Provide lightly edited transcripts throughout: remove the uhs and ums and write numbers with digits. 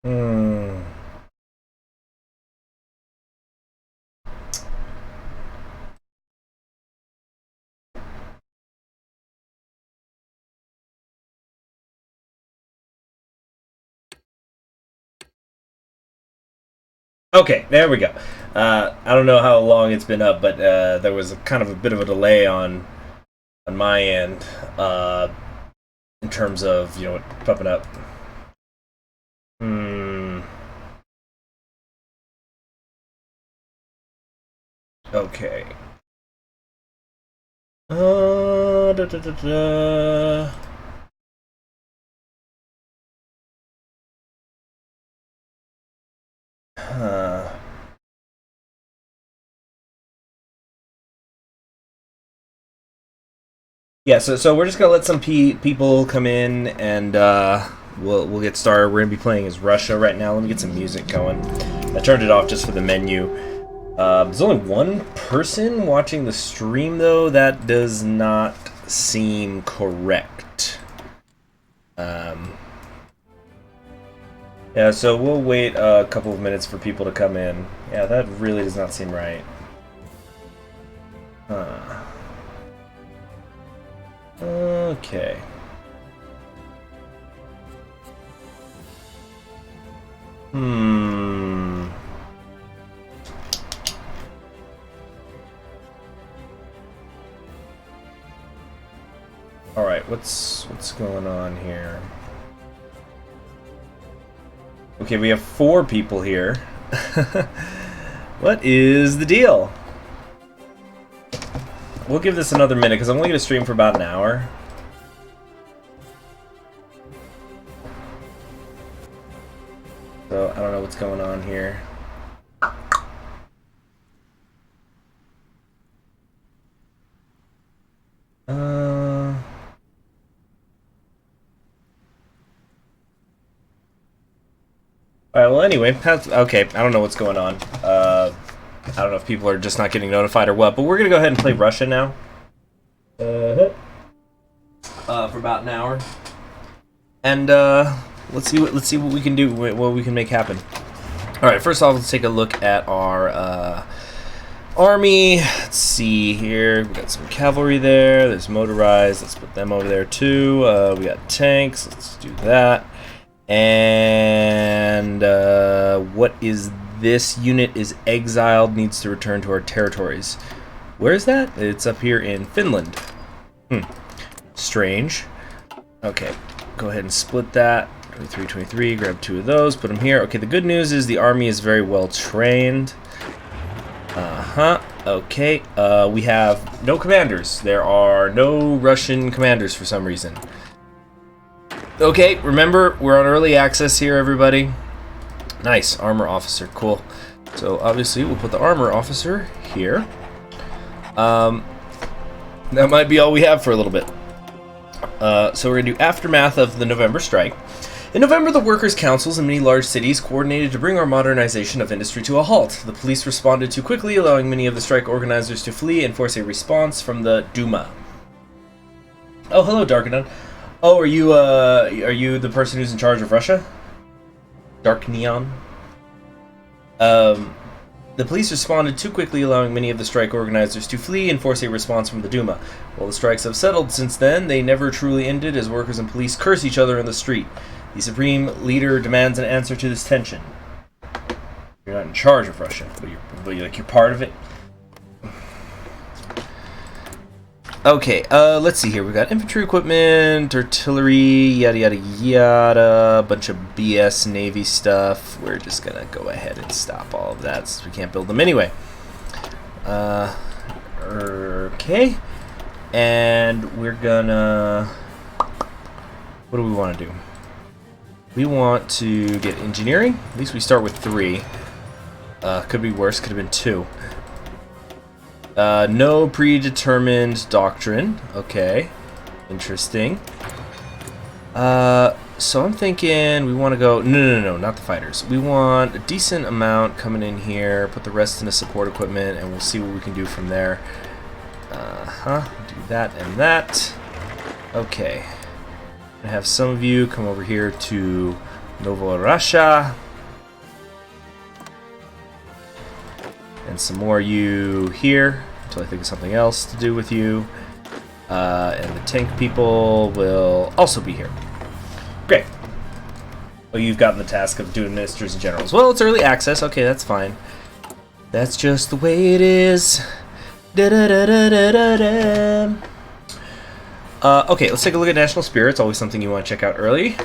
Hmm. Okay, there we go. I don't know how long it's been up, but there was kind of a bit of a delay on my end in terms of popping up. Hmm. Okay. Da, da, da, da. Huh. Yeah, so we're just gonna let some people come in, and we'll get started. We're gonna be playing as Russia right now. Let me get some music going. I turned it off just for the menu. There's only one person watching the stream, though. That does not seem correct. Um, yeah, so we'll wait a couple of minutes for people to come in. Yeah, that really does not seem right. Huh. Okay. Hmm. All right, what's going on here? Okay, we have 4 people here. What is the deal? We'll give this another minute because I'm only going to stream for about an hour. So I don't know what's going on here. Alright, well anyway, okay, I don't know what's going on. I don't know if people are just not getting notified or what, but we're gonna go ahead and play Russia now. For about an hour. And let's see what we can do, what we can make happen. Alright, first off, let's take a look at our army. Let's see here. We got some cavalry there. There's motorized. Let's put them over there too. We got tanks. Let's do that. And what is this? Unit is exiled, needs to return to our territories. Where is that? It's up here in Finland. Strange. Okay, go ahead and split that. 23, 23, grab 2 of those, put them here. Okay, the good news is the army is very well trained. Okay, we have no commanders. There are no Russian commanders for some reason. Okay, remember, we're on early access here, everybody. Nice, armor officer, cool. So obviously we'll put the armor officer here. That might be all we have for a little bit. So we're gonna do aftermath of the November strike. In November, the workers' councils in many large cities coordinated to bring our modernization of industry to a halt. The police responded too quickly, allowing many of the strike organizers to flee and force a response from the Duma. Oh, hello, Darkanon. Oh, are you the person who's in charge of Russia? Dark Neon? The police responded too quickly, allowing many of the strike organizers to flee and force a response from the Duma. While the strikes have settled since then, they never truly ended as workers and police curse each other in the street. The supreme leader demands an answer to this tension. You're not in charge of Russia, but you're part of it. Okay, let's see here. We've got infantry equipment, artillery, yada yada yada, a bunch of BS Navy stuff. We're just gonna go ahead and stop all of that since we can't build them anyway. Okay. And we're gonna... What do we want to do? We want to get engineering. At least we start with 3. Could be worse, could have been 2. No predetermined doctrine. Okay. Interesting. So I'm thinking we want to go... No, not the fighters. We want a decent amount coming in here, put the rest into support equipment, and we'll see what we can do from there. Do that and that. Okay. I'm going to have some of you come over here to Novo Russia. And some more you here until I think of something else to do with you. And the tank people will also be here. Great. Well, you've gotten the task of doing ministers and generals. Well, it's early access. Okay, that's fine. That's just the way it is. Okay, let's take a look at national spirits. Always something you want to check out early.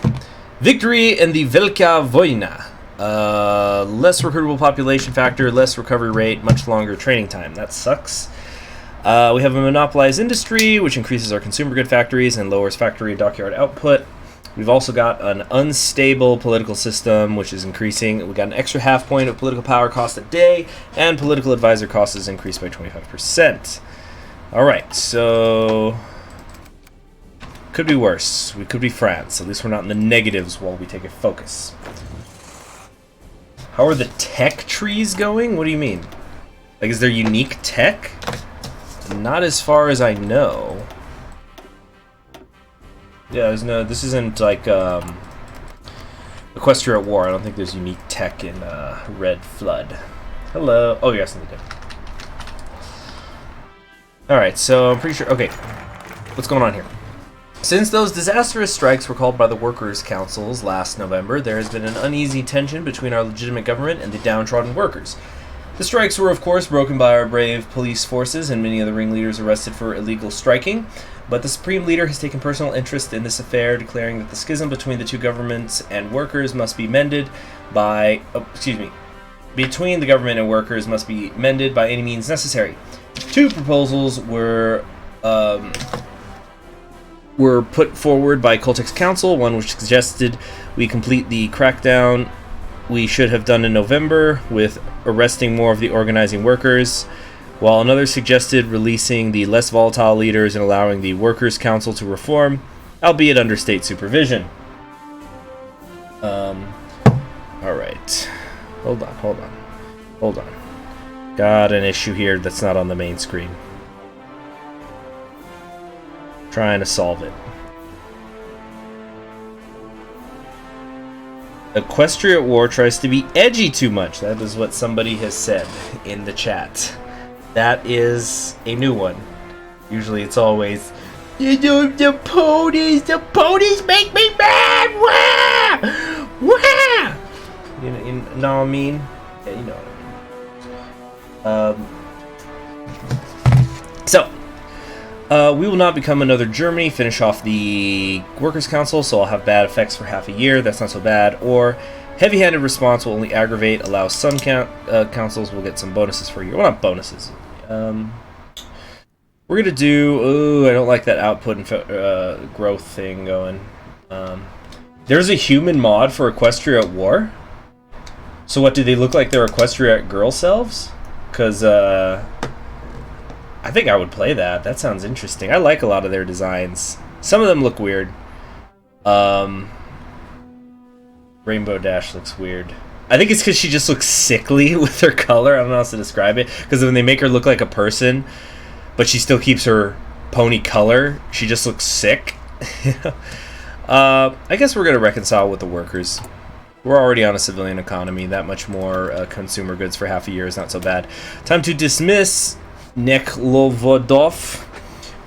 Victory in the Velika Vojna. Less recruitable population factor, less recovery rate, much longer training time. That sucks. We have a monopolized industry, which increases our consumer good factories and lowers factory and dockyard output. We've also got an unstable political system, which is increasing. We got an extra half point of political power cost a day, and political advisor cost is increased by 25%. All right, so could be worse. We could be France. At least we're not in the negatives while we take a focus. How are the tech trees going? What do you mean? Like, is there unique tech? Not as far as I know. Yeah, there's no. This isn't like Equestria at War. I don't think there's unique tech in Red Flood. Hello. Oh, yes, they did. All right, so I'm pretty sure. Okay, what's going on here? Since those disastrous strikes were called by the workers' councils last November, there has been an uneasy tension between our legitimate government and the downtrodden workers. The strikes were, of course, broken by our brave police forces and many of the ringleaders arrested for illegal striking, but the Supreme Leader has taken personal interest in this affair, declaring that the schism between the two governments and workers must be mended by... between the government and workers must be mended by any means necessary. Two proposals were put forward by Coltech's council, one which suggested we complete the crackdown we should have done in November with arresting more of the organizing workers, while another suggested releasing the less volatile leaders and allowing the workers' council to reform, albeit under state supervision. Alright. Hold on. Got an issue here that's not on the main screen. Trying to solve it. Equestria at War tries to be edgy too much. That is what somebody has said in the chat. That is a new one. Usually it's always, the ponies make me mad! Wah! Wah! You know what I mean? Yeah, you know what I mean. So, we will not become another Germany, finish off the Workers' Council, so I'll have bad effects for half a year. That's not so bad. Or heavy-handed response will only aggravate, allow some councils will get some bonuses for a year. Well, not bonuses. We're going to do... I don't like that output and growth thing going. There's a human mod for Equestria at War? So what, do they look like they're Equestria at girl selves? Because, I think I would play that. That sounds interesting. I like a lot of their designs. Some of them look weird. Rainbow Dash looks weird. I think it's because she just looks sickly with her color. I don't know how else to describe it. Because when they make her look like a person, but she still keeps her pony color, she just looks sick. I guess we're going to reconcile with the workers. We're already on a civilian economy. That much more consumer goods for half a year is not so bad. Time to dismiss Neklovodov.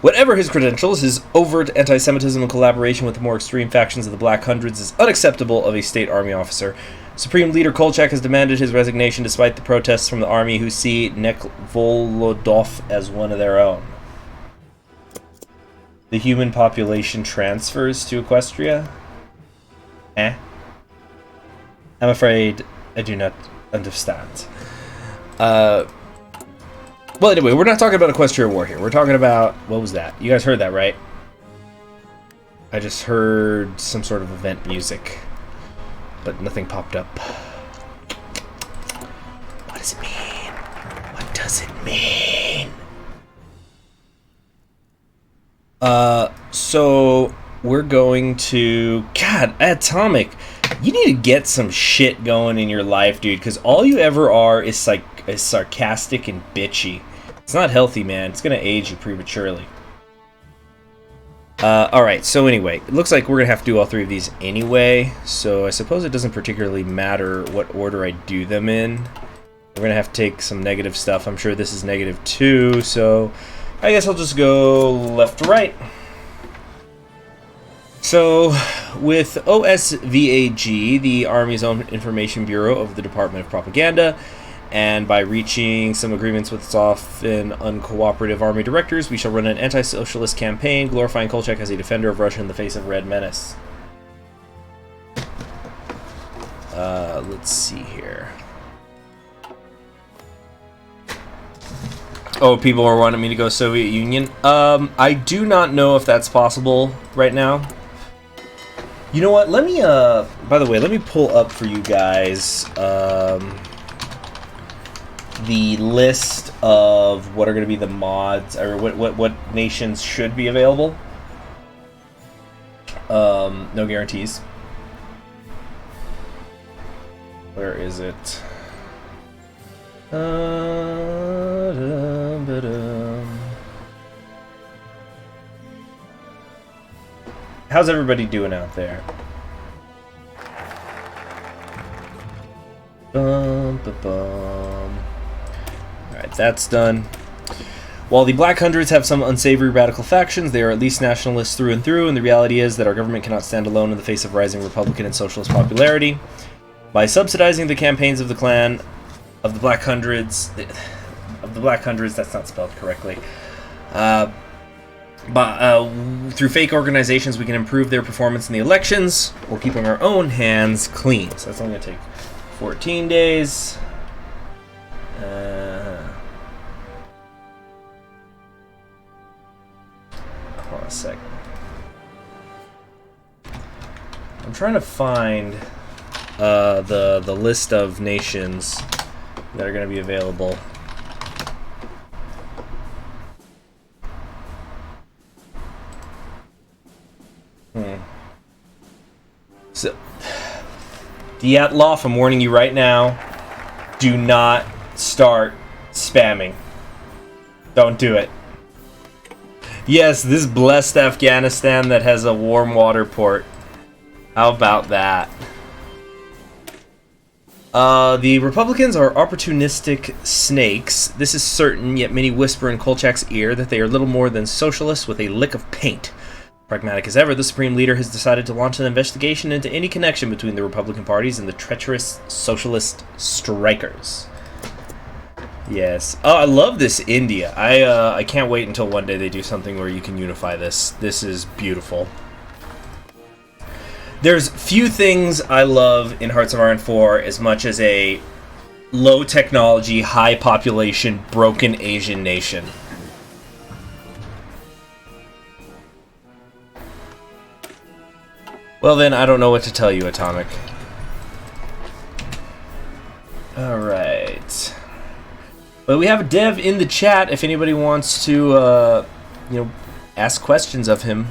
Whatever his credentials, his overt anti-Semitism and collaboration with the more extreme factions of the Black Hundreds is unacceptable of a state army officer. Supreme Leader Kolchak has demanded his resignation despite the protests from the army who see Neklovodov as one of their own. The human population transfers to Equestria? I'm afraid I do not understand. Well, anyway, we're not talking about Equestria War here. We're talking about... What was that? You guys heard that, right? I just heard some sort of event music. But nothing popped up. What does it mean? What does it mean? So... We're going to... God, Atomic. You need to get some shit going in your life, dude. Because all you ever are is sarcastic and bitchy. It's not healthy, man. It's going to age you prematurely. Alright, so anyway, it looks like we're going to have to do all three of these anyway, so I suppose it doesn't particularly matter what order I do them in. We're going to have to take some negative stuff. I'm sure this is -2, so I guess I'll just go left to right. So, with OSVAG, the Army's own information bureau of the Department of Propaganda, and by reaching some agreements with its often uncooperative army directors, we shall run an anti-socialist campaign glorifying Kolchak as a defender of Russia in the face of Red Menace. Let's see here. Oh, people are wanting me to go Soviet Union. I do not know if that's possible right now. You know what? Let me, by the way, let me pull up for you guys, the list of what are going to be the mods, or what nations should be available. No guarantees. Where is it? How's everybody doing out there? Alright, that's done. While the Black Hundreds have some unsavory radical factions, they are at least nationalists through and through, and the reality is that our government cannot stand alone in the face of rising Republican and socialist popularity. By subsidizing the campaigns of the clan of the Black Hundreds, that's not spelled correctly, through fake organizations, we can improve their performance in the elections, or keeping our own hands clean. So that's only going to take 14 days. Hold on a second. I'm trying to find the list of nations that are going to be available. So, Dyatlov, I'm warning you right now, do not start spamming. Don't do it. Yes, this blessed Afghanistan that has a warm water port. How about that? The Republicans are opportunistic snakes. This is certain, yet many whisper in Kolchak's ear that they are little more than socialists with a lick of paint. Pragmatic as ever, the Supreme Leader has decided to launch an investigation into any connection between the Republican parties and the treacherous socialist strikers. Yes. Oh, I love this India. I can't wait until one day they do something where you can unify this. This is beautiful. There's few things I love in Hearts of Iron 4 as much as a low technology, high population, broken Asian nation. Well then, I don't know what to tell you, Atomic. Alright. Well, we have a dev in the chat if anybody wants to, you know, ask questions of him.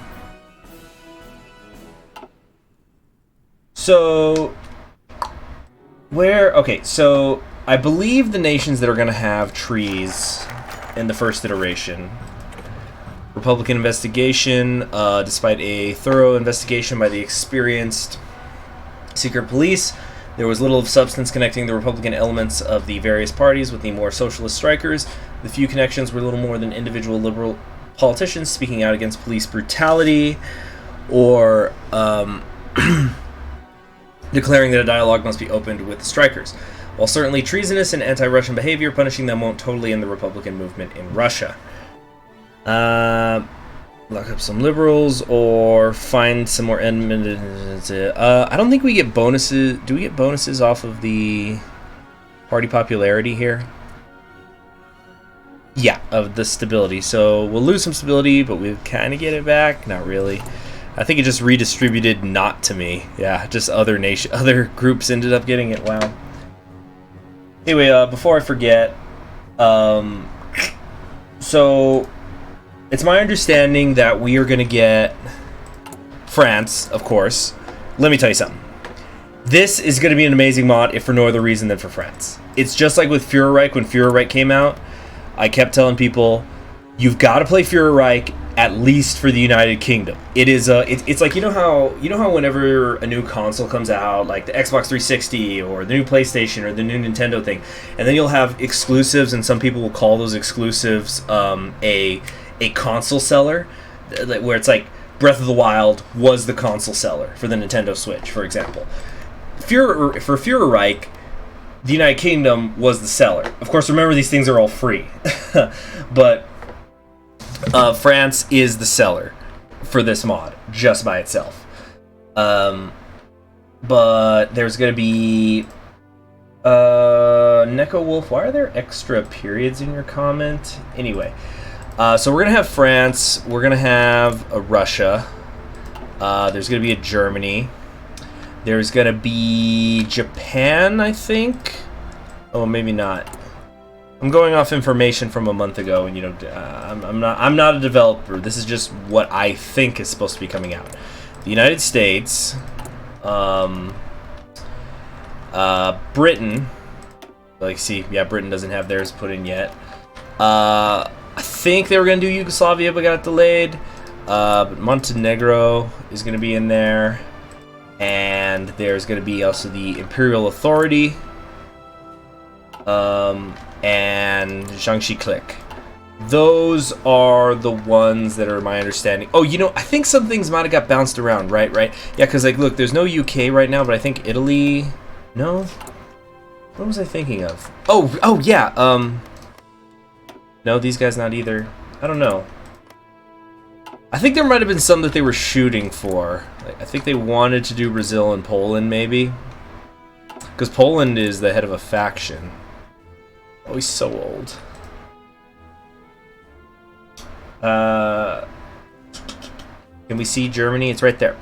So, okay, so I believe the nations that are going to have trees in the first iteration. Republican investigation, despite a thorough investigation by the experienced secret police, there was little of substance connecting the Republican elements of the various parties with the more socialist strikers. The few connections were little more than individual liberal politicians speaking out against police brutality, or declaring that a dialogue must be opened with the strikers. While certainly treasonous and anti-Russian behavior, punishing them won't totally end the Republican movement in Russia. Lock up some liberals or find some more I don't think we get bonuses. Do we get bonuses off of the party popularity here? Yeah, of the stability. So we'll lose some stability, but we kind of get it back. Not really. I think it just redistributed not to me. Yeah, just other groups ended up getting it. Wow. Anyway, before I forget, so it's my understanding that we are going to get France, of course. Let me tell you something. This is going to be an amazing mod, if for no other reason than for France. It's just like with Führerreich. When Führerreich came out, I kept telling people, you've got to play Führerreich. at least for the United Kingdom. It is it's like, you know how whenever a new console comes out, like the Xbox 360 or the new PlayStation or the new Nintendo thing, and then you'll have exclusives, and some people will call those exclusives a console seller, where it's like Breath of the Wild was the console seller for the Nintendo Switch, for example. For Führerreich, the United Kingdom was the seller. Of course, remember, these things are all free, but France is the seller for this mod, just by itself. But there's going to be... Neko Wolf, why are there extra periods in your comment? Anyway, so we're going to have France, we're going to have a Russia, there's going to be a Germany, there's going to be Japan, I think? Oh, maybe not. I'm going off information from a month ago, and I'm not a developer. This is just what I think is supposed to be coming out. The United States, Britain. Like, see, yeah, Britain doesn't have theirs put in yet. I think they were gonna do Yugoslavia, but got delayed. But Montenegro is gonna be in there, and there's gonna be also the Imperial Authority. And Jiangxi Click. Those are the ones that are my understanding. Oh, I think some things might have got bounced around, right? Yeah, because, like, look, there's no UK right now, but I think Italy... No? What was I thinking of? Oh, yeah, No, these guys not either. I don't know. I think there might have been some that they were shooting for. Like, I think they wanted to do Brazil and Poland, maybe. Because Poland is the head of a faction. Oh, he's so old. Can we see Germany? It's right there.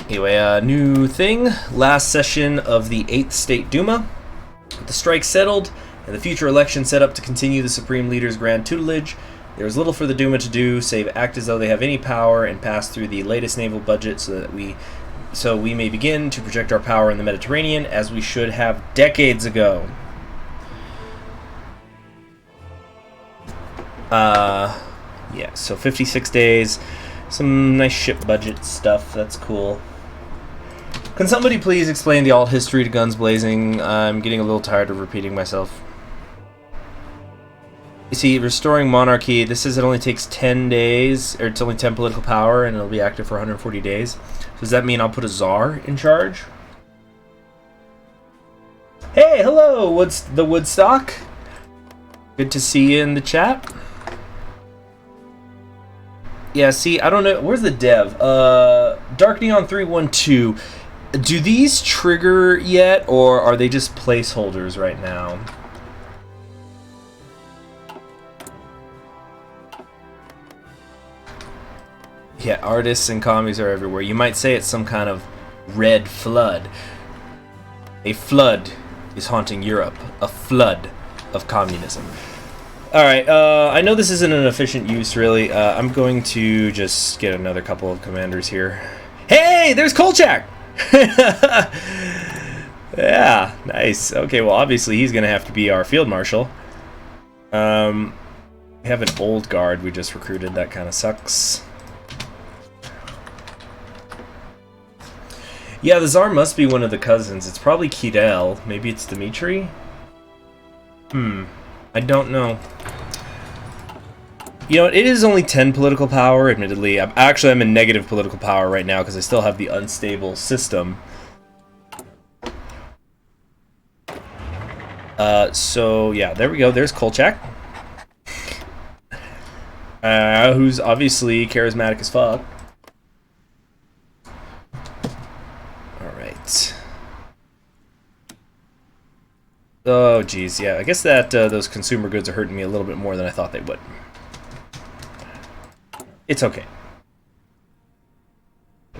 Anyway, new thing. Last session of the 8th State Duma. With the strike settled and the future election set up to continue the Supreme Leader's grand tutelage, there is little for the Duma to do save act as though they have any power and pass through the latest naval budget so we may begin to project our power in the Mediterranean, as we should have decades ago. Yeah, so 56 days, some nice ship budget stuff, that's cool. Can somebody please explain the alt history to Guns Blazing? I'm getting a little tired of repeating myself. You see, restoring monarchy, this says it only takes 10 days, or it's only 10 political power, and it'll be active for 140 days. Does that mean I'll put a czar in charge? Hey, hello, what's the Woodstock? Good to see you in the chat. Yeah, see, I don't know, where's the dev? Dark Neon 312. Do these trigger yet, or are they just placeholders right now? Yeah, artists and commies are everywhere. You might say it's some kind of red flood. A flood is haunting Europe. A flood of communism. Alright, I know this isn't an efficient use, really. I'm going to just get another couple of commanders here. Hey, there's Kolchak! Yeah, nice. Okay, well, obviously he's going to have to be our field marshal. We have an old guard we just recruited. That kind of sucks. Yeah, the Tsar must be one of the cousins. It's probably Kirill. Maybe it's Dmitri? I don't know. You know, it is only 10 political power, admittedly. I'm in negative political power right now because I still have the unstable system. So, yeah, there we go. There's Kolchak. Who's obviously charismatic as fuck. Alright. Oh, geez, yeah. I guess that those consumer goods are hurting me a little bit more than I thought they would. It's okay.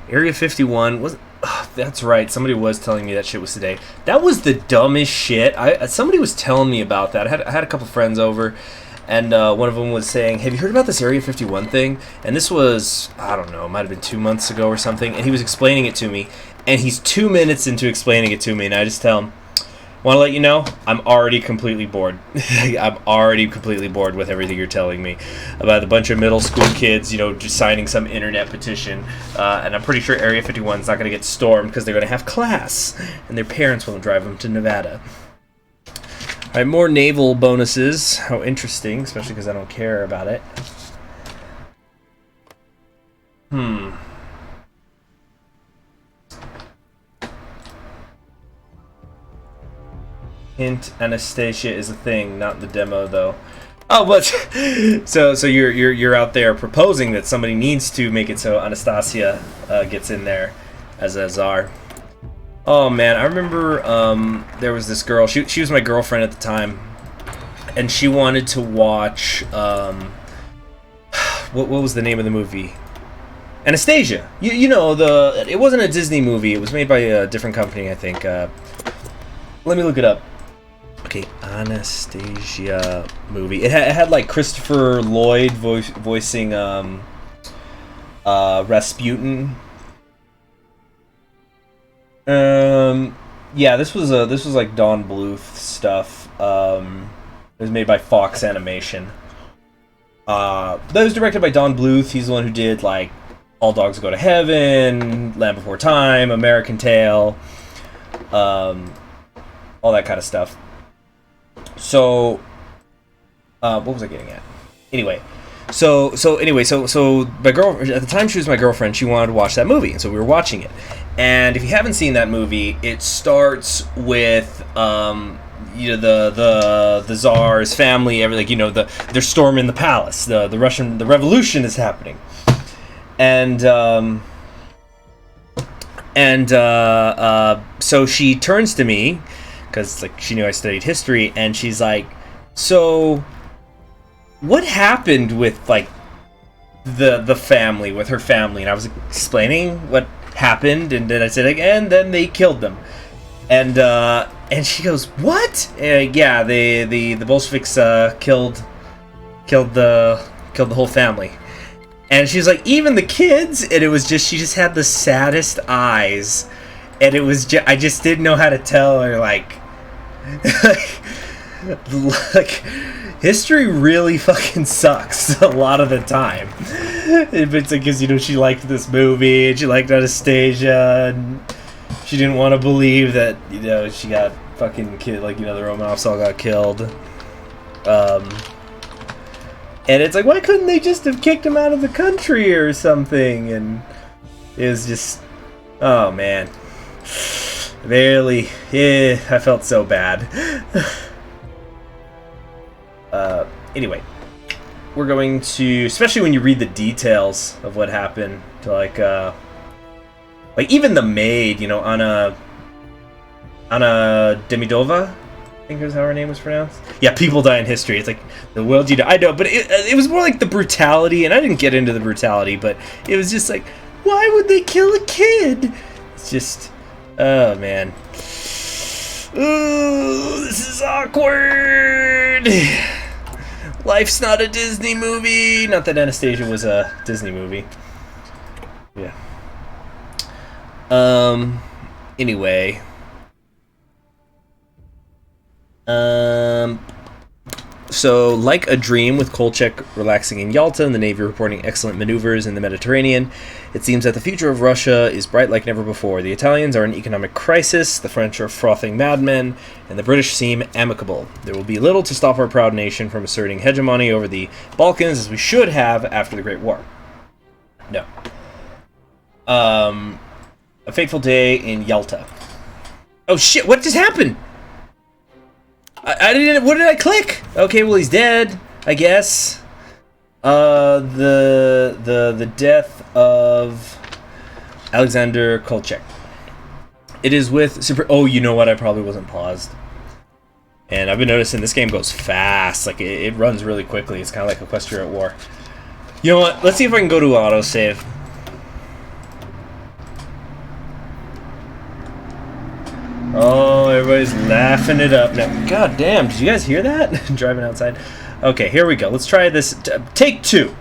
Area 51 was... Oh, that's right. Somebody was telling me that shit was today. That was the dumbest shit. Somebody was telling me about that. I had a couple friends over, and one of them was saying, "Have you heard about this Area 51 thing?" And this was, I don't know, it might have been 2 months ago or something. And he was explaining it to me, and he's 2 minutes into explaining it to me, and I just tell him, Want to let you know, I'm already completely bored. I'm already completely bored with everything you're telling me about a bunch of middle school kids, you know, just signing some internet petition. And I'm pretty sure Area 51 is not going to get stormed because they're going to have class, and their parents won't drive them to Nevada. All right, more naval bonuses. How interesting, especially because I don't care about it. Hint: Anastasia is a thing, not the demo though. Oh, but so you're out there proposing that somebody needs to make it so Anastasia gets in there as a czar. Oh man, I remember there was this girl. She was my girlfriend at the time, and she wanted to watch what was the name of the movie? Anastasia. You know, it wasn't a Disney movie. It was made by a different company, I think. Let me look it up. Okay, Anastasia movie. It had like Christopher Lloyd voicing Rasputin. Yeah, this was like Don Bluth stuff. It was made by Fox Animation. That was directed by Don Bluth. He's the one who did like All Dogs Go to Heaven, Land Before Time, American Tail, all that kind of stuff. So, what was I getting at? Anyway, so my girl at the time, she was my girlfriend. She wanted to watch that movie, and so we were watching it. And if you haven't seen that movie, it starts with you know, the Tsar's family, everything. You know, they're storming the palace. The revolution is happening, and so she turns to me, because like she knew I studied history, and she's like, "So, what happened with like the family, with her family?" And I was explaining what happened, and then I said, like, and then they killed them, and she goes, "What?" Yeah, the Bolsheviks killed the whole family, and she's like, "Even the kids?" And it was just, she just had the saddest eyes, and it was I just didn't know how to tell her, like history really fucking sucks a lot of the time. It's like, because, you know, she liked this movie and she liked Anastasia, and she didn't want to believe that, you know, she got fucking killed, like, you know, the Romanovs all got killed. And it's like, why couldn't they just have kicked him out of the country or something? And it was just, oh man, really, yeah, I felt so bad. Anyway, we're going to, especially when you read the details of what happened to like even the maid, you know, Anna Demidova, I think is how her name was pronounced. Yeah, people die in history. It's like the world you die. I know, but it was more like the brutality, and I didn't get into the brutality, but it was just like, why would they kill a kid? It's just, oh man. Ooh, this is awkward. Life's not a Disney movie. Not that Anastasia was a Disney movie. Yeah. Anyway. So, like a dream, with Kolchak relaxing in Yalta and the Navy reporting excellent maneuvers in the Mediterranean, it seems that the future of Russia is bright like never before. The Italians are in economic crisis, the French are frothing madmen, and the British seem amicable. There will be little to stop our proud nation from asserting hegemony over the Balkans, as we should have after the Great War. No. A fateful day in Yalta. Oh shit, what just happened? I didn't. What did I click? Okay, well, he's dead, I guess. The death of Alexander Kolchak. It is with super. Oh, you know what? I probably wasn't paused. And I've been noticing this game goes fast. Like it runs really quickly. It's kind of like Equestria at War. You know what? Let's see if I can go to autosave. Oh, everybody's laughing it up now. God damn, did you guys hear that? Driving outside. Okay, here we go. Let's try this. Take two.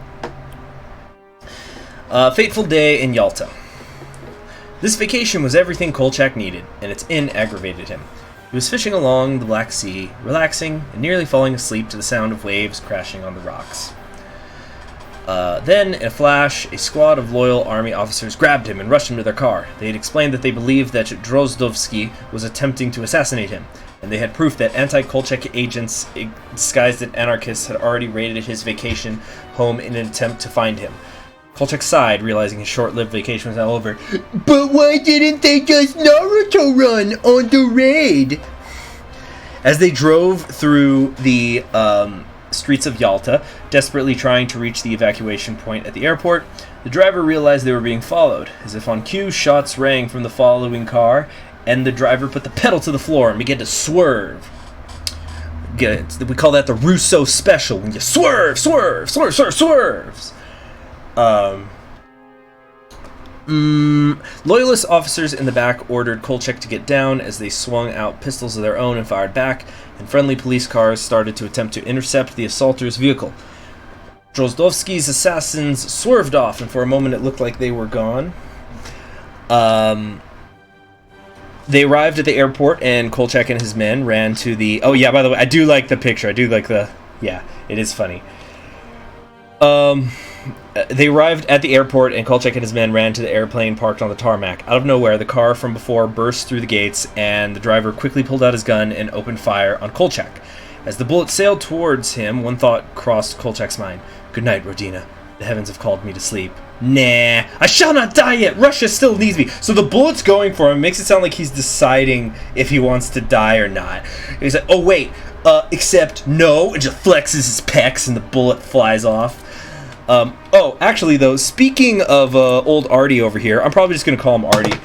Fateful day in Yalta. This vacation was everything Kolchak needed, and its inn aggravated him. He was fishing along the Black Sea, relaxing and nearly falling asleep to the sound of waves crashing on the rocks. Then, in a flash, a squad of loyal army officers grabbed him and rushed him to their car. They had explained that they believed that Drozdovsky was attempting to assassinate him, and they had proof that anti-Kolchak agents disguised as anarchists had already raided his vacation home in an attempt to find him. Kolchak sighed, realizing his short-lived vacation was now over. But why didn't they just Naruto run on the raid? As they drove through the streets of Yalta, desperately trying to reach the evacuation point at the airport, the driver realized they were being followed. As if on cue, shots rang from the following car, and the driver put the pedal to the floor and began to swerve. We call that the Russo special, when you swerve. Loyalist officers in the back ordered Kolchak to get down as they swung out pistols of their own and fired back, and friendly police cars started to attempt to intercept the assaulters' vehicle. Drozdovsky's assassins swerved off, and for a moment it looked like they were gone. They arrived at the airport, and Kolchak and his men ran to the... Oh, yeah, by the way, I do like the picture. I do like the... Yeah, it is funny. They arrived at the airport, and Kolchak and his men ran to the airplane parked on the tarmac. Out of nowhere, the car from before burst through the gates, and the driver quickly pulled out his gun and opened fire on Kolchak. As the bullet sailed towards him, one thought crossed Kolchak's mind. Good night, Rodina. The heavens have called me to sleep. Nah, I shall not die yet. Russia still needs me. So the bullet's going for him. Makes it sound like he's deciding if he wants to die or not. He's like, oh, wait, except no. And just flexes his pecs, and the bullet flies off. Oh, actually, though, speaking of old Artie over here, I'm probably just going to call him Artie.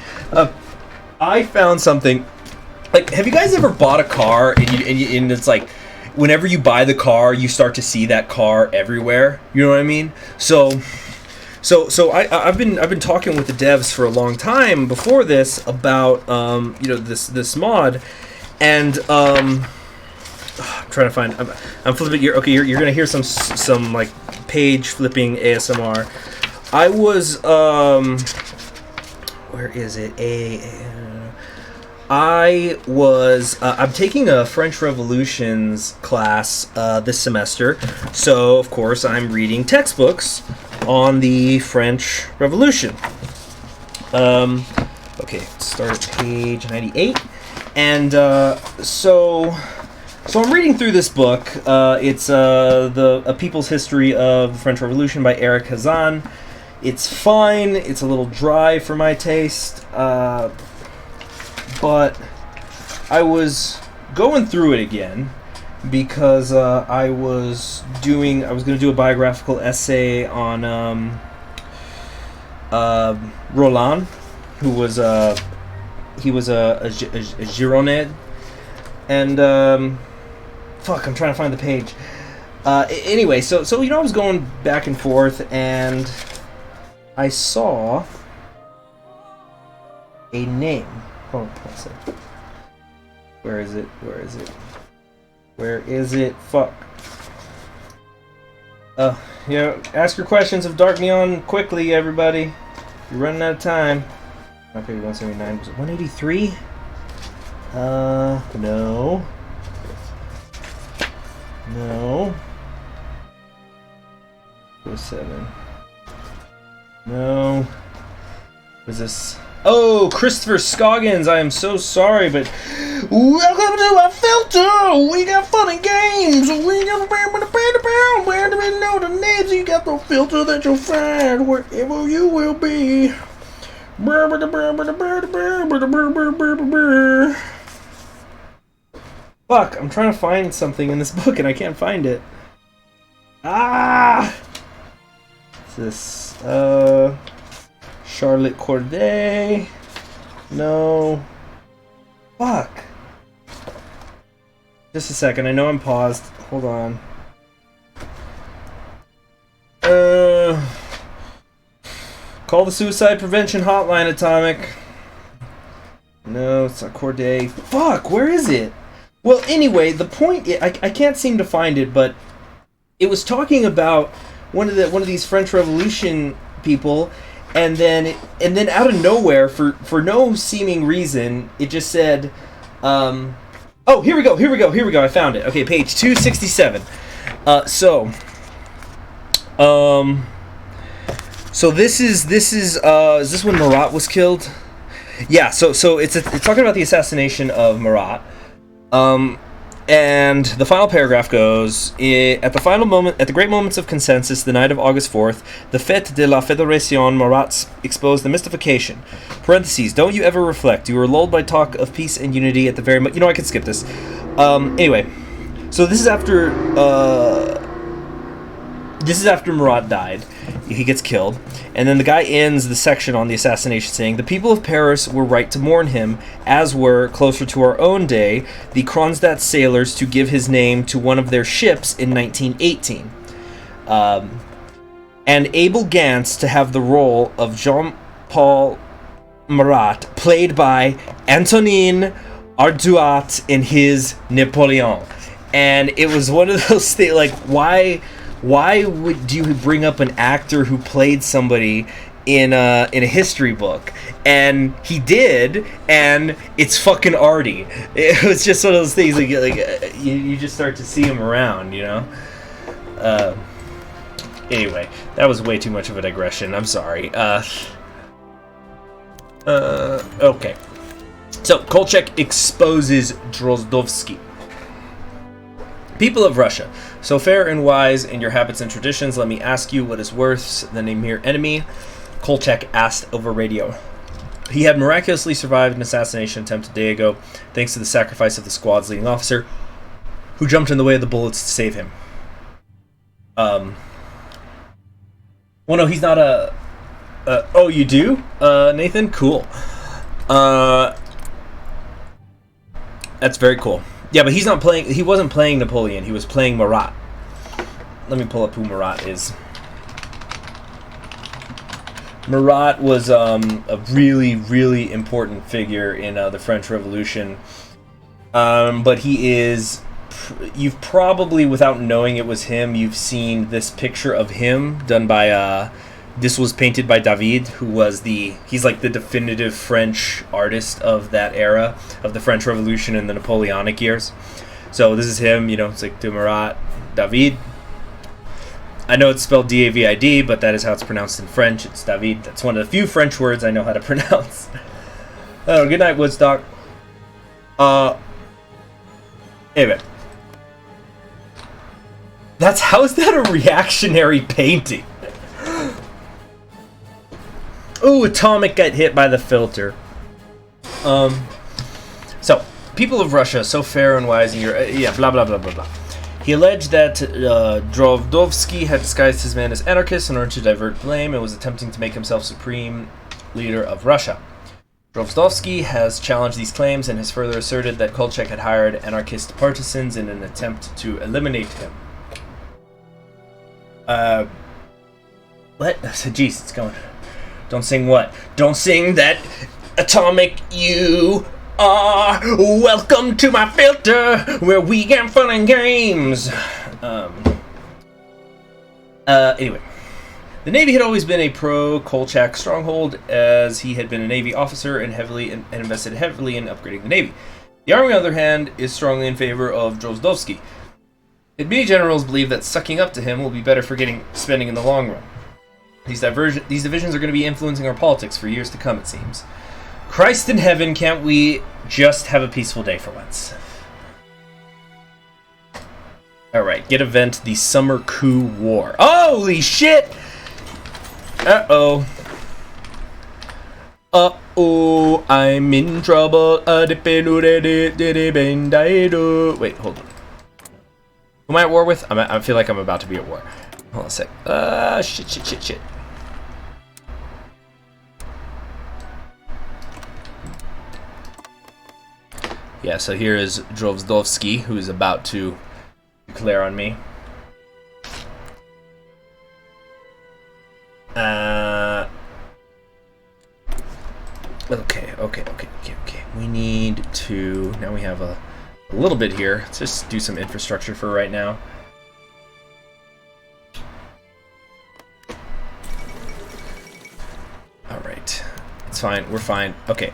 I found something. Like, have you guys ever bought a car, and it's like, whenever you buy the car, you start to see that car everywhere? You know what I mean? So I've been talking with the devs for a long time before this about this mod, and I'm trying to find. I'm flipping. You're gonna hear some like page flipping ASMR. I was where is it? I'm taking a French Revolutions class this semester, so of course I'm reading textbooks on the French Revolution. Okay, start at page 98, and so I'm reading through this book. It's A People's History of the French Revolution by Eric Hazan. It's fine. It's a little dry for my taste. But I was going through it again because I was going to do a biographical essay on Roland, who was a Girondin, and fuck, I'm trying to find the page. Anyway, so I was going back and forth, and I saw a name. Hold on a second. Where is it? Fuck. Ask your questions of Dark Neon quickly, everybody. You're running out of time. Okay, 179. Was it 183? No. 07. No. Was this? Oh, Christopher Scoggins, I am so sorry, but welcome to our filter. We got fun and games. We got where do we know the names? You got the filter that you'll find wherever you will be. Fuck, I'm trying to find something in this book and I can't find it. What's this? Charlotte Corday. No. Fuck. Just a second. I know I'm paused. Hold on. Call the suicide prevention hotline, Atomic. No, it's not Corday. Fuck, where is it? Well, anyway, the point I can't seem to find it, but it was talking about one of these French Revolution people. And then out of nowhere, for no seeming reason, it just said, Oh, here we go. I found it. Okay, page 267. So this is this when Marat was killed? Yeah. So it's talking about the assassination of Marat. And the final paragraph goes, at the great moments of consensus, the night of August 4th, the Fête de la Fédération Marat exposed the mystification. Parentheses, don't you ever reflect. You were lulled by talk of peace and unity at the very I can skip this. Anyway, so this is after Marat died. He gets killed. And then the guy ends the section on the assassination saying, the people of Paris were right to mourn him, as were, closer to our own day, the Kronstadt sailors to give his name to one of their ships in 1918. And Abel Gance to have the role of Jean-Paul Marat, played by Antonin Arduat in his Napoleon. And it was one of those things, like, why would you bring up an actor who played somebody in a history book? And he did, and it's fucking Artie. It was just one of those things, like you just start to see him around, you know? Anyway, that was way too much of a digression. I'm sorry. Okay. So, Kolchak exposes Drozdovsky. People of Russia, so fair and wise in your habits and traditions, let me ask you what is worse than a mere enemy? Kolchak asked over radio. He had miraculously survived an assassination attempt a day ago, thanks to the sacrifice of the squad's leading officer, who jumped in the way of the bullets to save him. Well, no, he's not a... oh, you do? Nathan? Cool. That's very cool. Yeah, but he's not playing... He wasn't playing Napoleon. He was playing Marat. Let me pull up who Marat is. Marat was a really, really important figure in the French Revolution. But he is... You've probably, without knowing it was him, you've seen this picture of him done by... this was painted by David, who was he's like the definitive French artist of that era, of the French Revolution and the Napoleonic years. So this is him, you know, it's like de Marat, David. I know it's spelled D-A-V-I-D, but that is how it's pronounced in French. It's David. That's one of the few French words I know how to pronounce. Oh, good night, Woodstock. Anyway. How is that a reactionary painting? Ooh, Atomic got hit by the filter. So, people of Russia, so fair and wise in your... yeah, blah, blah, blah, blah, blah. He alleged that Drozdovsky had disguised his men as anarchists in order to divert blame and was attempting to make himself supreme leader of Russia. Drozdovsky has challenged these claims and has further asserted that Kolchak had hired anarchist partisans in an attempt to eliminate him. What? Jeez, it's going... Don't sing what? Don't sing that, Atomic, you are welcome to my filter, where we get fun and games. Anyway. The Navy had always been a pro-Kolchak stronghold, as he had been a Navy officer and invested heavily in upgrading the Navy. The Army, on the other hand, is strongly in favor of Drozdovsky. Many generals believe that sucking up to him will be better for spending in the long run. These divisions are going to be influencing our politics for years to come, it seems. Christ in heaven, can't we just have a peaceful day for once? Alright, get event the Summer Coup War. Holy shit! Uh-oh. Uh-oh, I'm in trouble. Wait, hold on. Who am I at war with? I feel like I'm about to be at war. Hold on a sec. Shit. Yeah, so here is Drozdovsky, who is about to declare on me. Okay. We need to... Now we have a little bit here. Let's just do some infrastructure for right now. Alright. It's fine. We're fine. Okay.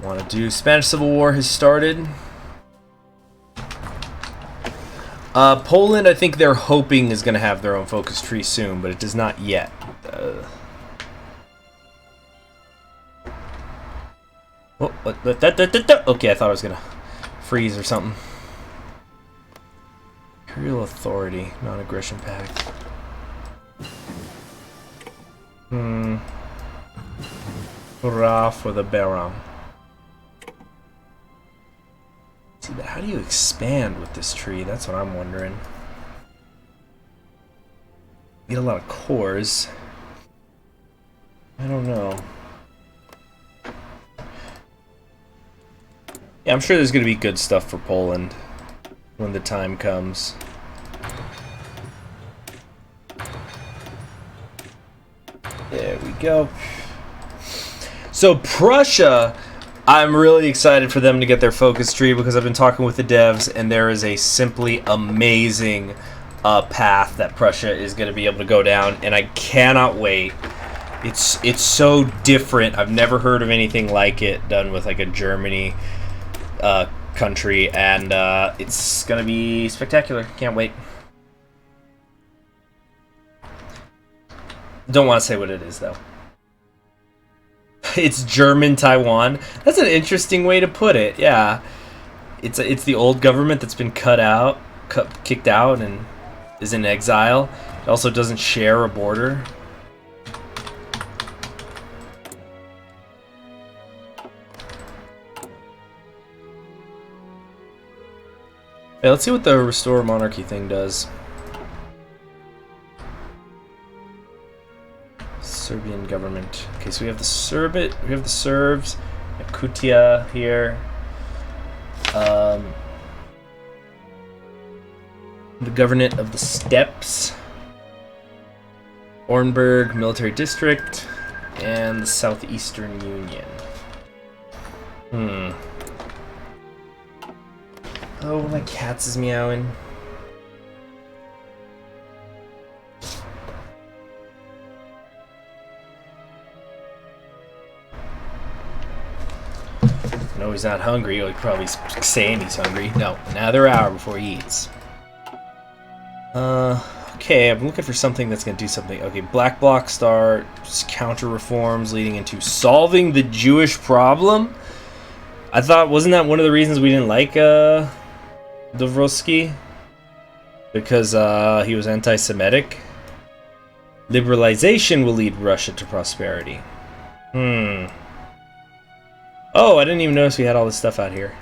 Want to do Spanish Civil War has started. Poland, I think they're hoping is going to have their own focus tree soon, but it does not yet. Okay, I thought I was going to freeze or something. Imperial Authority, non-aggression pact. Hurrah for the Baron. See, but how do you expand with this tree? That's what I'm wondering. Get a lot of cores. I don't know. Yeah, I'm sure there's going to be good stuff for Poland when the time comes. There we go. So Prussia, I'm really excited for them to get their focus tree because I've been talking with the devs and there is a simply amazing path that Prussia is going to be able to go down, and I cannot wait. It's so different. I've never heard of anything like it done with like a Germany country, and it's going to be spectacular. Can't wait. Don't want to say what it is though. It's German Taiwan. That's an interesting way to put it. Yeah, it's the old government that's been kicked out, and is in exile. It also doesn't share a border. Hey, let's see what the restore monarchy thing does. Serbian government. Okay, so we have the Serbs, Yakutia here. The government of the Steppes, Orenburg Military District, and the Southeastern Union. Oh, my cat's is meowing. No, he's not hungry. He'll probably saying he's hungry. No, another hour before he eats. Okay, I'm looking for something that's going to do something. Okay, Black Bloc starts counter reforms leading into solving the Jewish problem. I thought, wasn't that one of the reasons we didn't like Dovrovsky? Because he was anti-Semitic. Liberalization will lead Russia to prosperity. Oh, I didn't even notice we had all this stuff out here.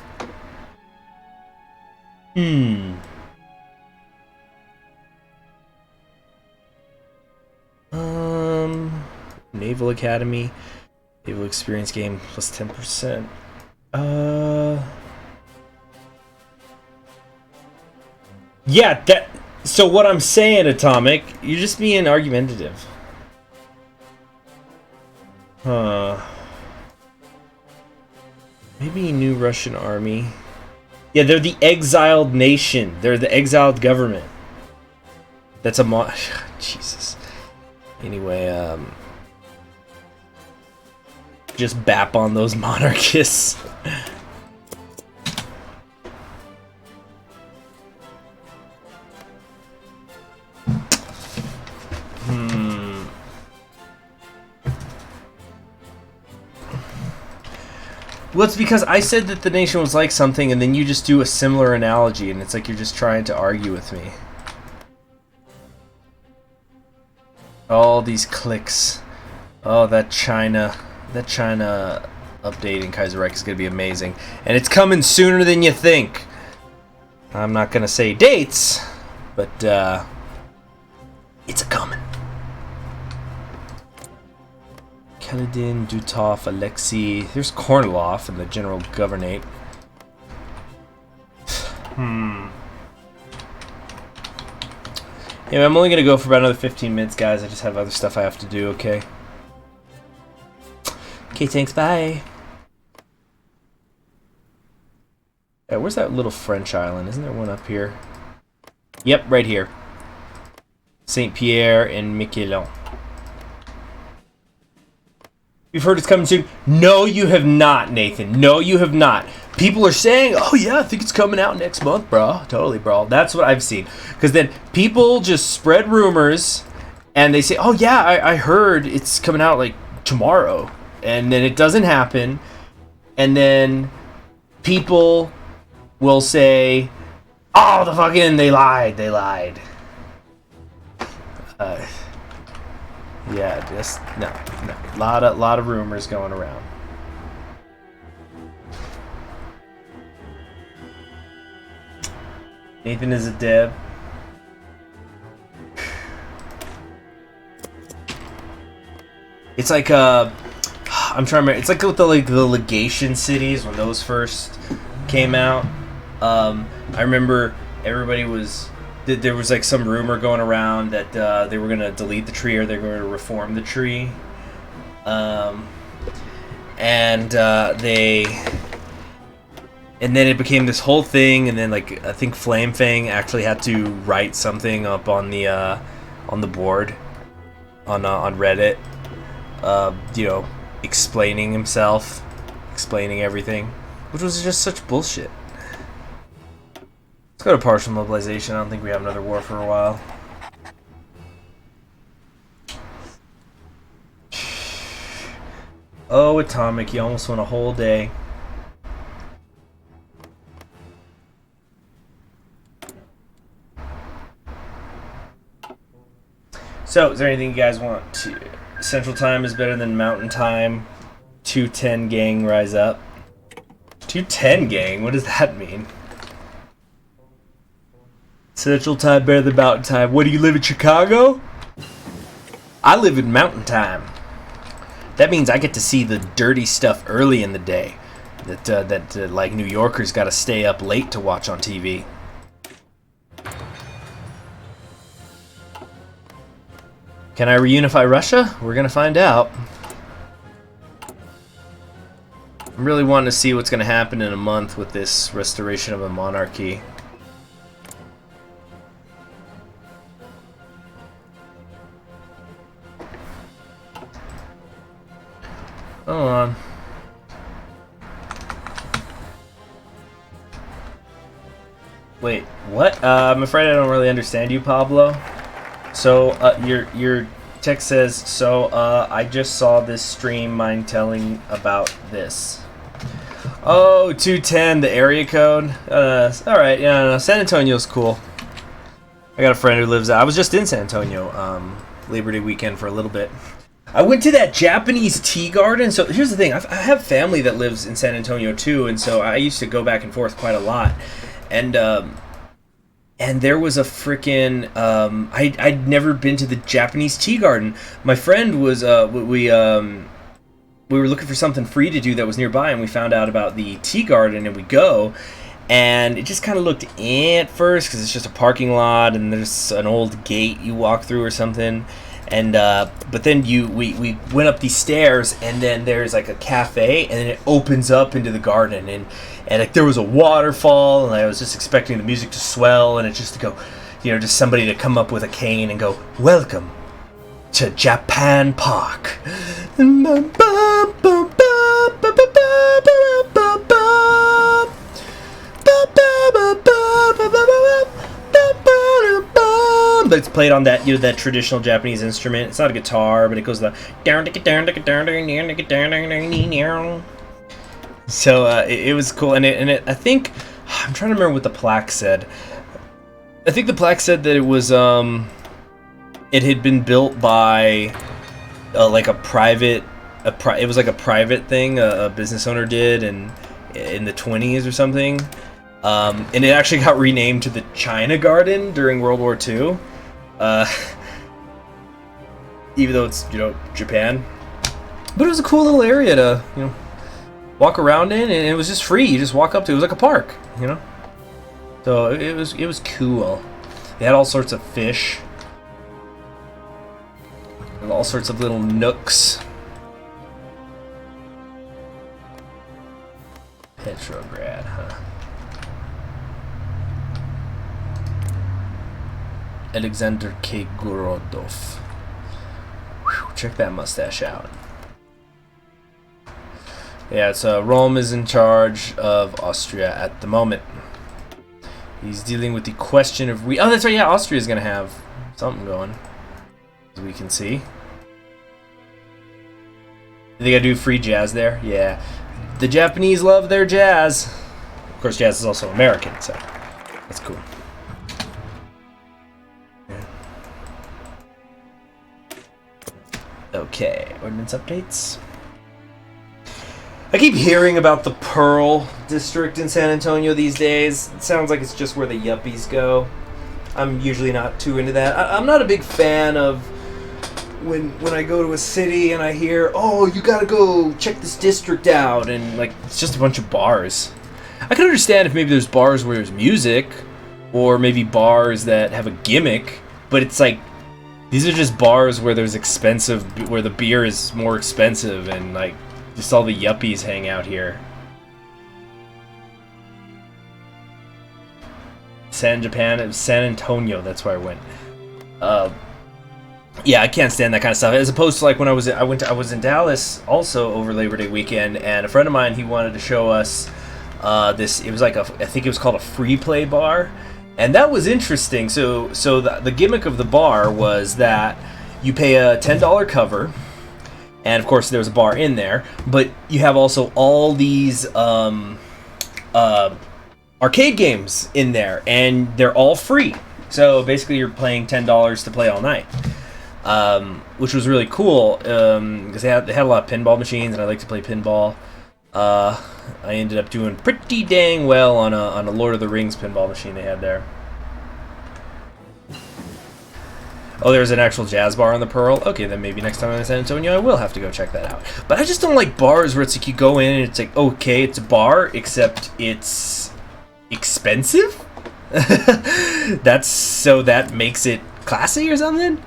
Naval Academy. Naval Experience Game plus 10%. Yeah, that... So what I'm saying, Atomic, you're just being argumentative. Maybe a new Russian army. Yeah, they're the exiled nation. They're the exiled government. That's a Jesus. Anyway, just bap on those monarchists. Well, it's because I said that the nation was like something, and then you just do a similar analogy, and it's like you're just trying to argue with me. All these clicks. Oh, that China update in Kaiserreich is going to be amazing. And it's coming sooner than you think. I'm not going to say dates, but it's a-coming. Kaledin, Dutov, Alexei. There's Kornilov and the General Governorate. Anyway, I'm only going to go for about another 15 minutes, guys. I just have other stuff I have to do, okay? Okay, thanks, bye. Yeah, where's that little French island? Isn't there one up here? Yep, right here. Saint Pierre and Miquelon. You've heard it's coming soon. No, you have not, Nathan. No, you have not. People are saying, oh yeah, I think it's coming out next month, bro. Totally, bro. That's what I've seen. Because then people just spread rumors and they say, oh yeah, I heard it's coming out like tomorrow. And then it doesn't happen. And then people will say, oh, they lied. Yeah, just no. Lot of rumors going around. Nathan is a dev. It's like I'm trying to remember. It's like with the legation cities when those first came out. I remember everybody was. There was like some rumor going around that they were gonna delete the tree or they were gonna reform the tree, and then it became this whole thing, and then like I think Flame Fang actually had to write something up on the board on Reddit, explaining himself, explaining everything, which was just such bullshit. Let's go to partial mobilization. I don't think we have another war for a while. Oh, Atomic, you almost went a whole day. So, is there anything you guys want to... Central Time is better than Mountain Time. 210 gang, rise up. 210 gang? What does that mean? Central Time better than Mountain Time. What, do you live in Chicago? I live in Mountain Time. That means I get to see the dirty stuff early in the day. That like New Yorkers got to stay up late to watch on TV. Can I reunify Russia? We're gonna find out. I'm really wanting to see what's gonna happen in a month with this restoration of a monarchy. Hold on. Wait, what? I'm afraid I don't really understand you, Pablo. So, your text says, so, I just saw this stream, mind telling about this. Oh, 210, the area code. Alright, yeah, no, San Antonio's cool. I got a friend who lives out. I was just in San Antonio, Labor Day weekend for a little bit. I went to that Japanese tea garden. So here's the thing. I have family that lives in San Antonio too, and so I used to go back and forth quite a lot. And there was a freaking I'd never been to the Japanese tea garden. My friend was we were looking for something free to do that was nearby, and we found out about the tea garden, and we go. And it just kind of looked at first because it's just a parking lot, and there's an old gate you walk through or something. And but then we went up these stairs, and then there's like a cafe, and then it opens up into the garden, and like there was a waterfall, and I was just expecting the music to swell, and it just to go, just somebody to come up with a cane and go, "Welcome to Japan Park." It's played on that that traditional Japanese instrument. It's not a guitar, but it goes the so it was cool, and it I think I'm trying to remember what the plaque said. I think the plaque said that it was it had been built by like a private it was like a private thing a business owner did in the 20s or something. And it actually got renamed to the China Garden during World War II. Even though it's, Japan. But it was a cool little area to, walk around in, and it was just free. You just walk up to it. It was like a park, So it was cool. They had all sorts of fish. And all sorts of little nooks. Petrograd, huh? Alexander K. Gorodov. Whew, check that mustache out. Yeah, so Rome is in charge of Austria at the moment. He's dealing with the question of... Oh, that's right, yeah, Austria's going to have something going, as we can see. They got to do free jazz there? Yeah. The Japanese love their jazz. Of course, jazz is also American, so that's cool. Yeah. Okay, ordnance updates. I keep hearing about the Pearl District in San Antonio these days. It sounds like it's just where the yuppies go. I'm usually not too into that. I'm not a big fan of when I go to a city and I hear, oh, you gotta go check this district out, and like it's just a bunch of bars. I can understand if maybe there's bars where there's music, or maybe bars that have a gimmick, but it's like these are just bars where there's where the beer is more expensive, and like just all the yuppies hang out here. San Antonio, that's where I went. Yeah, I can't stand that kind of stuff. As opposed to like when I was in Dallas also over Labor Day weekend, and a friend of mine, he wanted to show us this. It was like I think it was called a free play bar, and that was interesting. So the gimmick of the bar was that you pay a $10 cover, and of course there was a bar in there, but you have also all these arcade games in there, and they're all free. So basically, you're paying $10 to play all night. Which was really cool because they had a lot of pinball machines, and I like to play pinball. I ended up doing pretty dang well on a Lord of the Rings pinball machine they had there. Oh, there's an actual jazz bar on the Pearl. Okay, then maybe next time I'm in San Antonio, I will have to go check that out. But I just don't like bars where it's like you go in and it's like, okay, it's a bar, except it's expensive. That makes it classy or something.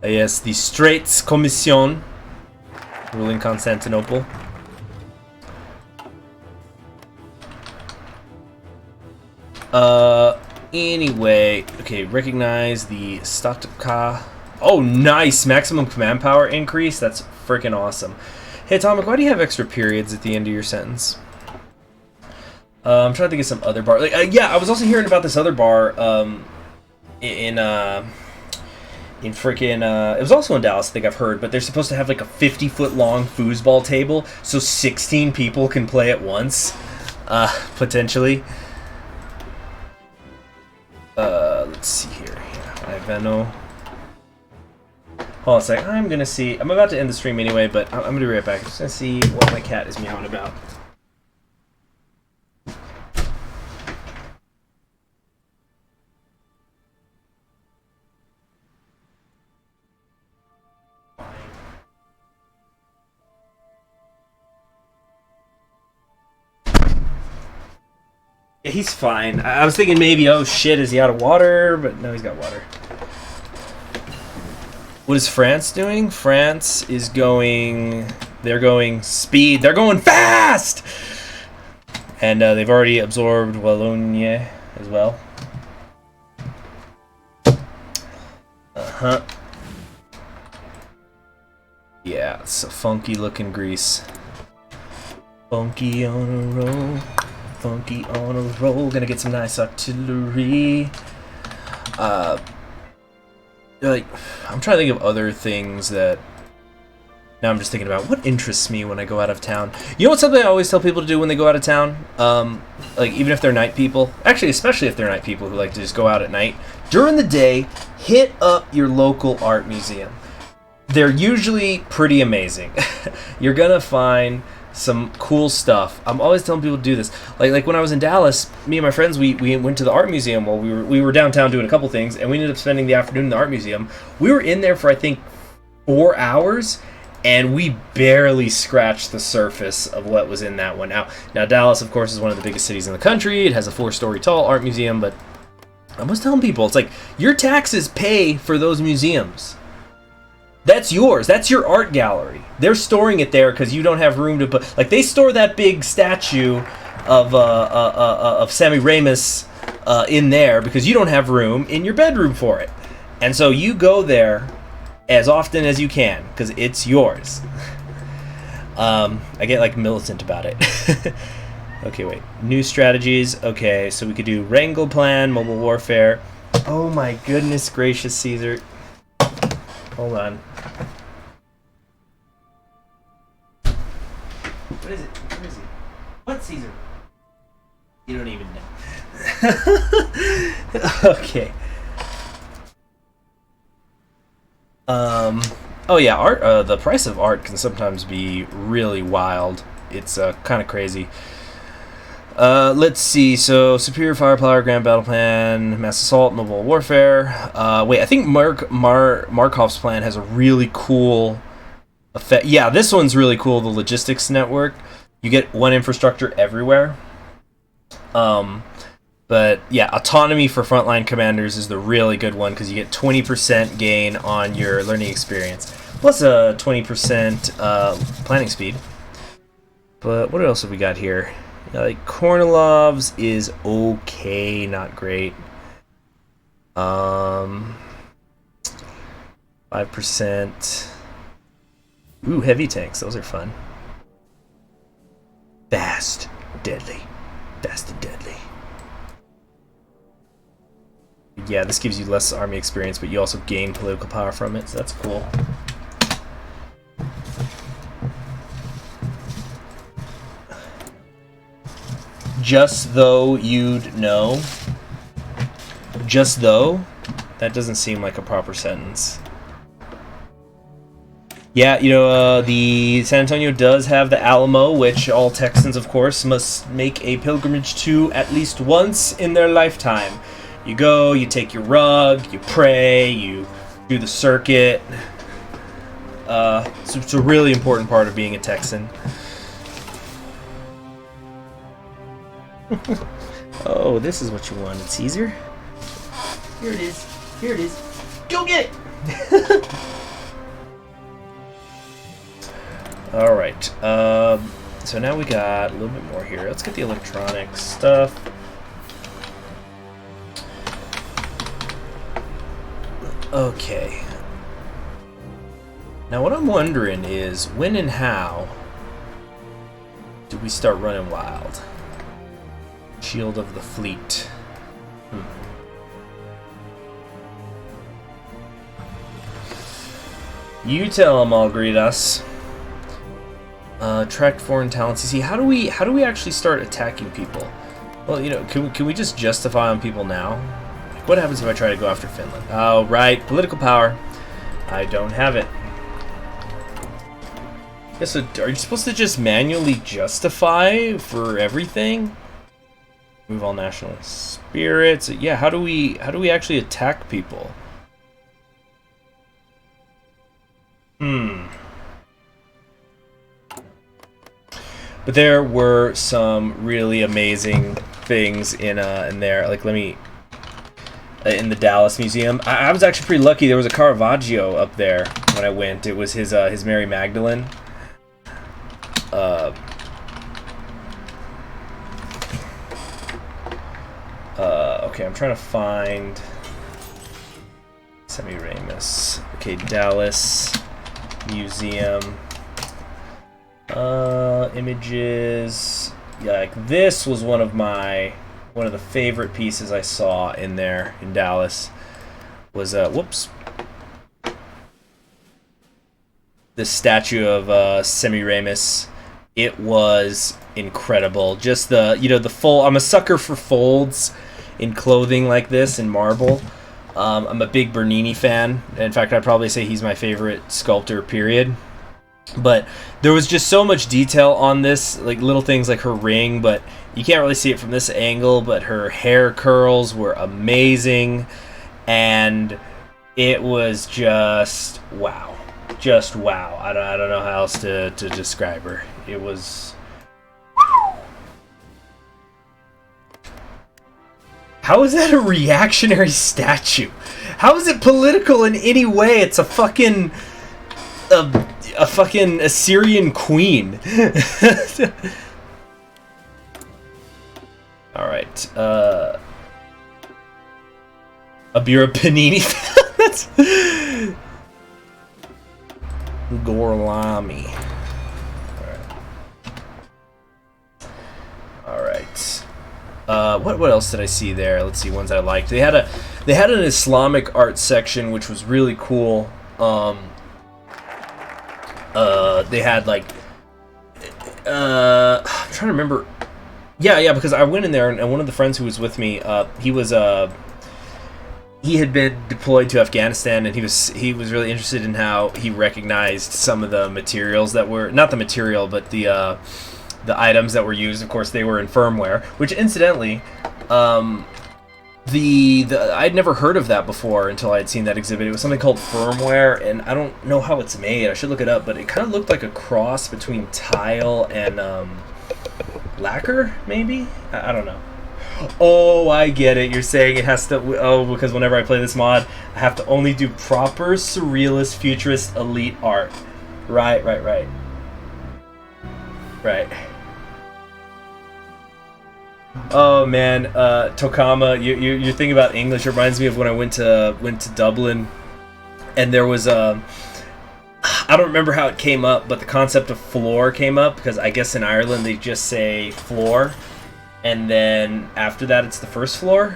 Yes, the Straits Commission, ruling Constantinople. Anyway, okay, recognize the Statka. Oh, nice! Maximum command power increase. That's freaking awesome. Hey, Atomic, why do you have extra periods at the end of your sentence? I'm trying to think of some other bar. Yeah, I was also hearing about this other bar in freaking it was also in Dallas, I think I've heard, but they're supposed to have like a 50-foot long foosball table so 16 people can play at once, potentially. Let's see here. Ivano. Hold on a sec. I'm gonna see. I'm about to end the stream anyway, but I'm gonna be right back. I'm just gonna see what my cat is meowing about. Yeah, he's fine. I was thinking maybe, oh shit, is he out of water? But no, he's got water. What is France doing? France is going... They're going speed. They're going fast! And they've already absorbed Wallonia as well. Uh-huh. Yeah, it's a funky looking Greece. Funky on a roll. Funky on a roll. Gonna get some nice artillery. Like, I'm trying to think of other things that... Now I'm just thinking about what interests me when I go out of town. You know what's something I always tell people to do when they go out of town? Like, even if they're night people. Actually, especially if they're night people who like to just go out at night. During the day, hit up your local art museum. They're usually pretty amazing. You're gonna find some cool stuff. I'm always telling people to do this. Like when I was in Dallas, me and my friends, we went to the art museum while we were downtown doing a couple things, and we ended up spending the afternoon in the art museum. We were in there for I think 4 hours, and we barely scratched the surface of what was in that one. Now Dallas, of course, is one of the biggest cities in the country. It has a 4-story tall art museum, but I'm always telling people, it's like your taxes pay for those museums. That's yours. That's your art gallery. They're storing it there because you don't have room to put... Like, they store that big statue of Sammy Ramis in there because you don't have room in your bedroom for it. And so you go there as often as you can because it's yours. I get like militant about it. Okay, wait. New strategies. Okay, so we could do Wrangle Plan, Mobile Warfare. Oh my goodness gracious, Caesar. Hold on. What is it? Where is he? What, Caesar? You don't even know. Okay. Oh yeah, art. The price of art can sometimes be really wild. It's kind of crazy. Let's see. So, superior firepower, grand battle plan, mass assault, mobile warfare. Wait, I think Markov's plan has a really cool effect. Yeah, this one's really cool. The logistics network. You get one infrastructure everywhere. But yeah, autonomy for frontline commanders is the really good one because you get 20% gain on your learning experience, plus a 20% planning speed. But what else have we got here? Like Kornilov's is okay, not great. 5%. Ooh, heavy tanks. Those are fun. Fast, deadly. Fast and deadly. Yeah, this gives you less army experience, but you also gain political power from it, so that's cool. Just though you'd know. Just though? That doesn't seem like a proper sentence. Yeah, you know, the San Antonio does have the Alamo, which all Texans, of course, must make a pilgrimage to at least once in their lifetime. You go, you take your rug, you pray, you do the circuit. So it's a really important part of being a Texan. Oh, this is what you wanted, Caesar. Here it is. Here it is. Go get it! Alright. So now we got a little bit more here. Let's get the electronic stuff. Okay. Now what I'm wondering is when and how do we start running wild? Shield of the Fleet. You tell them I'll greet us. Attract foreign talents. You see, how do we actually start attacking people? Well, you know, can we just justify on people now? Like, what happens if I try to go after Finland? Oh, right, political power. I don't have it. Yeah, so are you supposed to just manually justify for everything? Move all national spirits. Yeah, how do we actually attack people? But there were some really amazing things in there. Like, let me in the Dallas Museum. I was actually pretty lucky. There was a Caravaggio up there when I went. It was his Mary Magdalene. Okay, I'm trying to find Semiramis. Okay, Dallas Museum. Images. Yeah, like this was one of the favorite pieces I saw in there in Dallas. Was whoops. This statue of Semiramis. It was incredible. Just the full. I'm a sucker for folds in clothing like this in marble. I'm a big Bernini fan. In fact, I'd probably say he's my favorite sculptor, period. But there was just so much detail on this, like little things like her ring, but you can't really see it from this angle, but her hair curls were amazing, and it was just wow. Just wow. I don't know how else to describe her. It was... How is that a reactionary statue? How is it political in any way? It's a fucking... A fucking Assyrian queen. Alright. Abira Panini. That's... Gorlami. Alright. What else did I see there? Let's see, ones I liked. They had an Islamic art section, which was really cool. They had like I'm trying to remember. Yeah, because I went in there, and one of the friends who was with me, he had been deployed to Afghanistan, and he was really interested in how he recognized some of the materials that were, not the material, but the items that were used. Of course, they were in firmware, which incidentally, I'd never heard of that before until I had seen that exhibit. It was something called firmware, and I don't know how it's made. I should look it up, but it kind of looked like a cross between tile and lacquer, maybe? I don't know. Oh, I get it. You're saying it has to... Oh, because whenever I play this mod, I have to only do proper surrealist, futurist, elite art. Right. Oh man, Tokama, you're thinking about English. It reminds me of when I went to Dublin, and there was I don't remember how it came up, but the concept of floor came up because I guess in Ireland they just say floor, and then after that it's the first floor.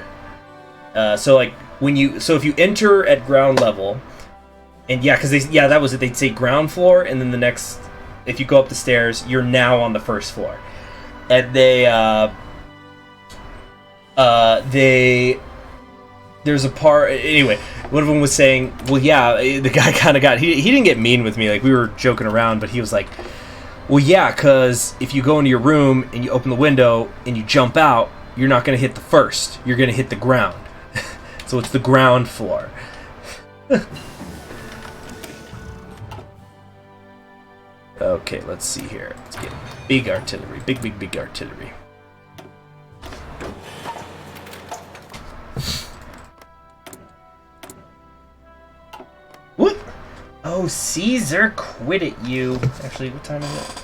So like if you enter at ground level, and that was it. They'd say ground floor, and then the next, if you go up the stairs, you're now on the first floor, and there's a part, anyway, one of them was saying, well, yeah, the guy kind of he didn't get mean with me, like, we were joking around, but he was like, well, yeah, because if you go into your room and you open the window and you jump out, you're not going to hit the first, you're going to hit the ground. So it's the ground floor. Okay, let's see here. Let's get big artillery, big artillery. What? Oh, Caesar quit it, you. Actually, what time is it?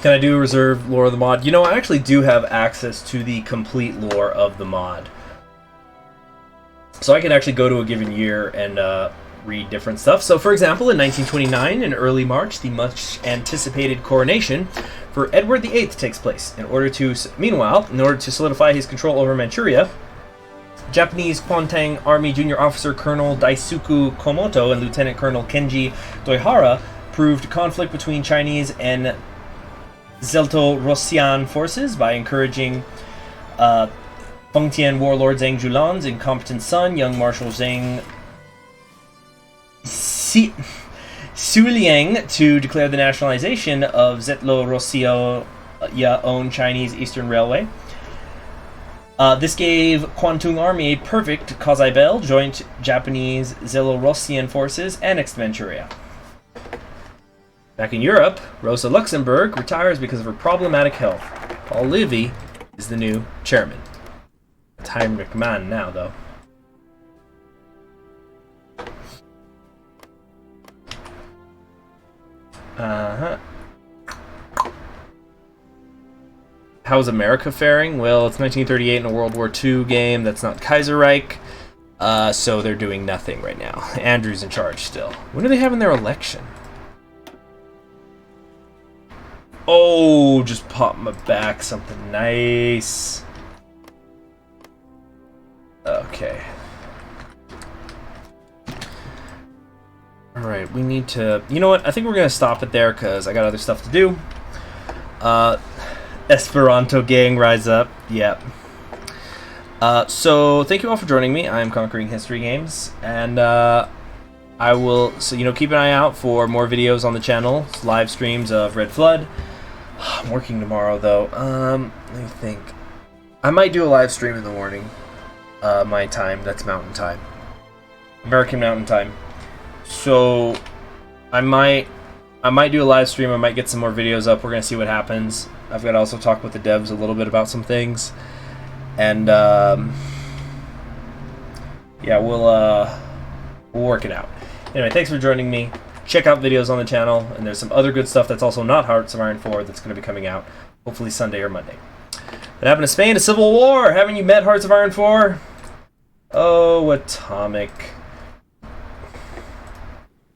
Can I do a reserve lore of the mod? You know, I actually do have access to the complete lore of the mod. So I can actually go to a given year and read different stuff. So, for example, in 1929, in early March, the much-anticipated coronation for Edward VIII takes place. Meanwhile, in order to solidify his control over Manchuria, Japanese Kwantung Army Junior Officer Colonel Daisuke Komoto and Lieutenant Colonel Kenji Doihara proved conflict between Chinese and Zelto-Rossian forces by encouraging Fengtian warlord Zhang Julan's incompetent son, young Marshal Zhang Suliang, to declare the nationalization of Zetlo-Rossia-owned Chinese Eastern Railway. This gave Kwantung Army a perfect Kazai Bell, joint Japanese Zelo-Rossian forces annexed Manchuria. Back in Europe, Rosa Luxemburg retires because of her problematic health. Paul Livy is the new chairman. It's Heinrich Mann now, though. How's America faring? Well, it's 1938 in a World War II game. That's not Kaiserreich. So they're doing nothing right now. Andrew's in charge still. When are they having their election? Oh, just pop my back. Something nice. Okay. Alright, we need to... You know what? I think we're going to stop it there because I got other stuff to do. Esperanto gang, rise up. Yep. So, thank you all for joining me. I am Conquering History Games. And I will... So, keep an eye out for more videos on the channel. Live streams of Red Flood. I'm working tomorrow, though. Let me think. I might do a live stream in the morning. My time. That's Mountain Time. American Mountain Time. So, I might do a live stream. I might get some more videos up. We're going to see what happens. I've got to also talk with the devs a little bit about some things. And, yeah, we'll work it out. Anyway, thanks for joining me. Check out videos on the channel. And there's some other good stuff that's also not Hearts of Iron 4 that's going to be coming out. Hopefully Sunday or Monday. What happened to Spain? A civil war! Haven't you met Hearts of Iron 4? Oh, Atomic.